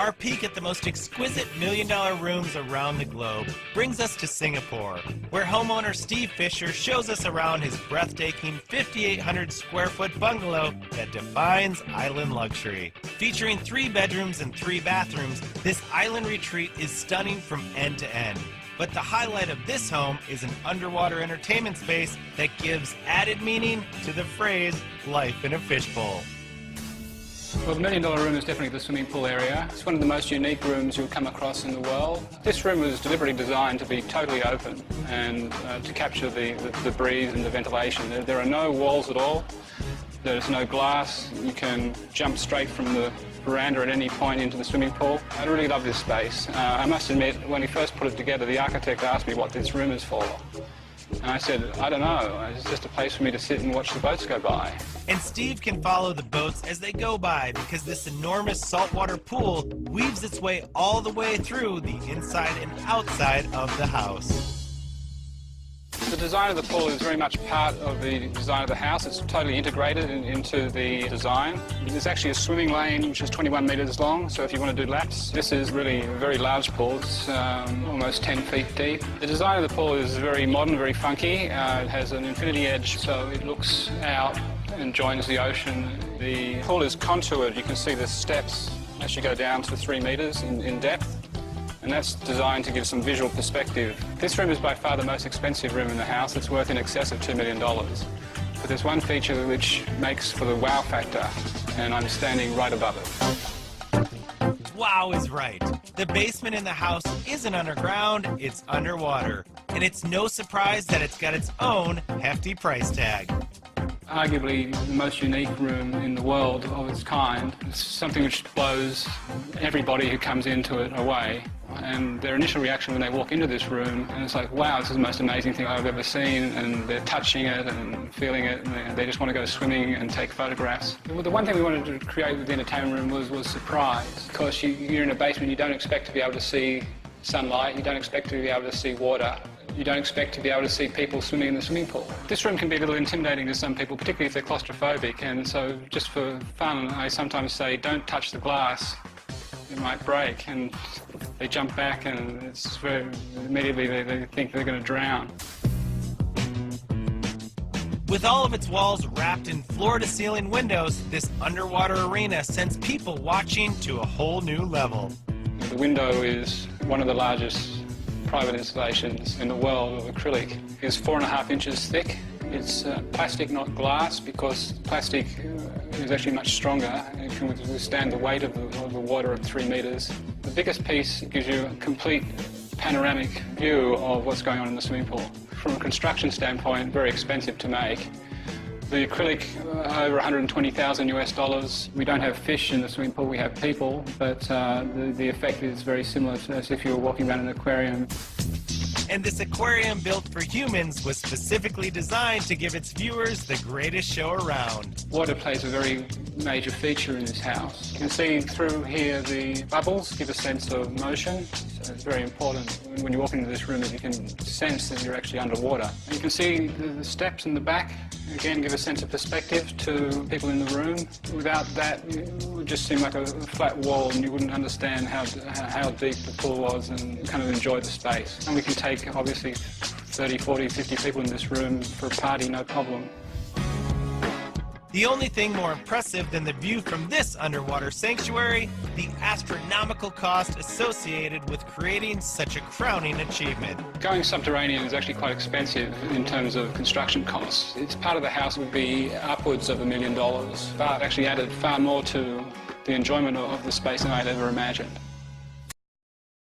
Our peek at the most exquisite million-dollar rooms around the globe brings us to Singapore, where homeowner Steve Fisher shows us around his breathtaking 5,800 square foot bungalow that defines island luxury. Featuring 3 bedrooms and 3 bathrooms, this island retreat is stunning from end to end. But the highlight of this home is an underwater entertainment space that gives added meaning to the phrase, life in a fishbowl. Well, the $1 million room is definitely the swimming pool area. It's one of the most unique rooms you'll come across in the world. This room was deliberately designed to be totally open and to capture the breeze and the ventilation. There are no walls at all. There's no glass. You can jump straight from the veranda at any point into the swimming pool. I really love this space. I must admit, when we first put it together, the architect asked me what this room is for. And I said, I don't know, it's just a place for me to sit and watch the boats go by. And Steve can follow the boats as they go by because this enormous saltwater pool weaves its way all the way through the inside and outside of the house. The design of the pool is very much part of the design of the house. It's totally integrated into the design. There's actually a swimming lane which is 21 metres long, so if you want to do laps, this is really a very large pool. It's almost 10 feet deep. The design of the pool is very modern, very funky. It has an infinity edge, so it looks out and joins the ocean. The pool is contoured. You can see the steps as you go down to 3 metres in depth. And that's designed to give some visual perspective. This room is by far the most expensive room in the house. It's worth in excess of $2 million. But there's one feature which makes for the wow factor, and I'm standing right above it. Wow is right. The basement in the house isn't underground, it's underwater. And it's no surprise that it's got its own hefty price tag. Arguably the most unique room in the world of its kind. It's something which blows everybody who comes into it away. And their initial reaction when they walk into this room, and it's like, wow, this is the most amazing thing I've ever seen, and they're touching it and feeling it, and they just want to go swimming and take photographs. Well, the one thing we wanted to create with the entertainment room was surprise, because you're in a basement, you don't expect to be able to see sunlight, you don't expect to be able to see water. You don't expect to be able to see people swimming in the swimming pool. This room can be a little intimidating to some people, particularly if they're claustrophobic, and so just for fun, I sometimes say, don't touch the glass, it might break, and they jump back and it's immediately they think they're going to drown. With all of its walls wrapped in floor-to-ceiling windows, this underwater arena sends people watching to a whole new level. The window is one of the largest private installations in the world of acrylic. It's 4.5 inches thick. It's plastic, not glass, because plastic is actually much stronger and can withstand the weight of the water at 3 metres. The biggest piece gives you a complete panoramic view of what's going on in the swimming pool. From a construction standpoint, very expensive to make. The acrylic, over $120,000 US. We don't have fish in the swimming pool, we have people, but the effect is very similar to as if you were walking around an aquarium. And this aquarium built for humans was specifically designed to give its viewers the greatest show around. Water plays a very major feature in this house. You can see through here the bubbles give a sense of motion, so it's very important when you walk into this room that you can sense that you're actually underwater. And you can see the steps in the back, again give a sense of perspective to people in the room. Without that, it would just seem like a flat wall and you wouldn't understand how deep the pool was and kind of enjoy the space. And we can take obviously 30, 40, 50 people in this room for a party, no problem. The only thing more impressive than the view from this underwater sanctuary, the astronomical cost associated with creating such a crowning achievement. Going subterranean is actually quite expensive in terms of construction costs. It's part of the house would be upwards of $1 million, but actually added far more to the enjoyment of the space than I'd ever imagined.